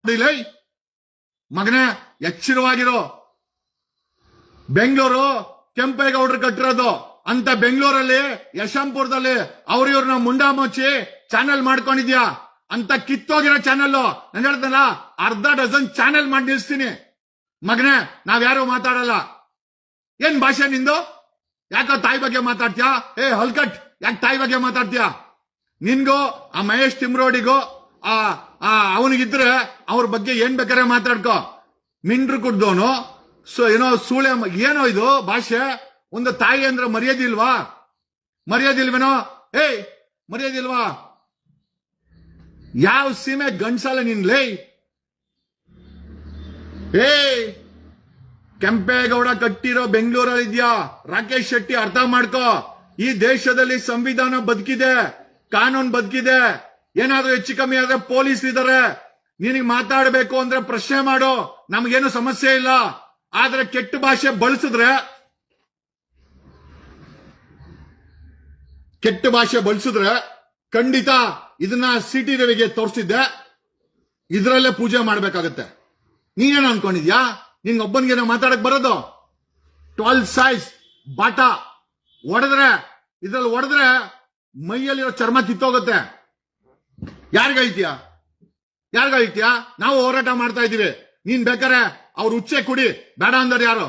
ನೋಡಿ ಮಗನೇ, ಎಚ್ಚರವಾಗಿರೋ. ಬೆಂಗಳೂರು ಕೆಂಪೇಗೌಡರು ಕಟ್ಟಿರೋದು ಅಂತ ಬೆಂಗಳೂರಲ್ಲಿ ಯಶವಂತಪುರದಲ್ಲಿ ಇವ್ರನ್ನ ಮುಂಡಾ ಮುಚ್ಚಿ ಚಾನೆಲ್ ಮಾಡ್ಕೊಂಡಿದ್ಯಾ ಅಂತ ಕಿತ್ತೋಗಿರೋ ಚಾನೆಲ್. ನಾನು ಹೇಳ್ದಲ್ಲ, ಅರ್ಧ ಡಜನ್ ಚಾನೆಲ್ ಮಾಡಿ ನಿಲ್ಸ್ತೀನಿ. ಮಗನೇ, ನಾವ್ಯಾರು ಮಾತಾಡಲ್ಲ. ಏನ್ ಭಾಷೆ ನಿಂದು? ಯಾಕ ತಾಯಿ ಬಗ್ಗೆ ಮಾತಾಡ್ತೀಯಾ? ಹಲ್ಕಟ್, ಯಾಕೆ ತಾಯಿ ಬಗ್ಗೆ ಮಾತಾಡ್ತೀಯಾ? ನಿನ್ಗೂ ಆ ಮಹೇಶ್ ತಿಮ್ರೋಡಿಗೂ ಅವನಿಗಿದ್ರೆ ಅವ್ರ ಬಗ್ಗೆ ಏನ್ ಬೇಕಾರೆ ಮಾತಾಡ್ಕೋ. ಮಿಂಡ್ರು ಕುಡ್ದೋನು ಏನೋ ಸೂಳೆ, ಏನೋ ಇದು ಭಾಷೆ? ಒಂದು ತಾಯಿ ಅಂದ್ರೆ ಮರ್ಯಾದಿಲ್ವಾ? ಮರ್ಯಾದಿಲ್ವೇನೋ? ಮರ್ಯಾದಿಲ್ವಾ? ಯಾವ ಸೀಮೆ ಗಂಡ್ಸಲ್ಲ ನಿನ್ಲೇ? ಕೆಂಪೇಗೌಡ ಕಟ್ಟಿರೋ ಬೆಂಗಳೂರಲ್ಲಿ ಇದ್ಯಾ ರಾಕೇಶ್ ಶೆಟ್ಟಿ, ಅರ್ಥ ಮಾಡ್ಕೋ. ಈ ದೇಶದಲ್ಲಿ ಸಂವಿಧಾನ ಬದುಕಿದೆ, ಕಾನೂನು ಬದುಕಿದೆ. ಏನಾದ್ರೂ ಹೆಚ್ಚು ಕಮ್ಮಿ ಆದ್ರೆ ಪೊಲೀಸ್ ಇದಾರೆ. ನಿನಗೆ ಮಾತಾಡಬೇಕು ಅಂದ್ರೆ ಪ್ರಶ್ನೆ ಮಾಡು, ನಮಗೇನು ಸಮಸ್ಯೆ ಇಲ್ಲ. ಆದ್ರೆ ಕೆಟ್ಟ ಭಾಷೆ ಬಳಸಿದ್ರೆ ಖಂಡಿತ ಇದನ್ನ ಸಿಟಿ ರವಿಗೆ ತೋರಿಸಿದ್ದೆ, ಇದ್ರಲ್ಲೇ ಪೂಜೆ ಮಾಡ್ಬೇಕಾಗತ್ತೆ. ನೀನೇನು ಅನ್ಕೊಂಡಿದ್ಯಾ? ನಿನ್ಗೊಬ್ಬನಿಗೆ ಮಾತಾಡಕ್ ಬರೋದು? 12 ಸೈಜ್ ಬಾಟ ಇದ್ರಲ್ಲಿ ಹೊಡೆದ್ರೆ ಮೈಯಲ್ಲಿರೋ ಚರ್ಮ ಕಿತ್ತೋಗುತ್ತೆ. ಯಾರಿಗೈತ್ಯಾ? ನಾವು ಹೋರಾಟ ಮಾಡ್ತಾ ಇದೀವಿ. ನೀನ್ ಬೇಕಾರೆ ಅವ್ರ ಉಚ್ಚೆ ಕುಡಿ, ಬೇಡ ಅಂದ್ರೆ ಯಾರು?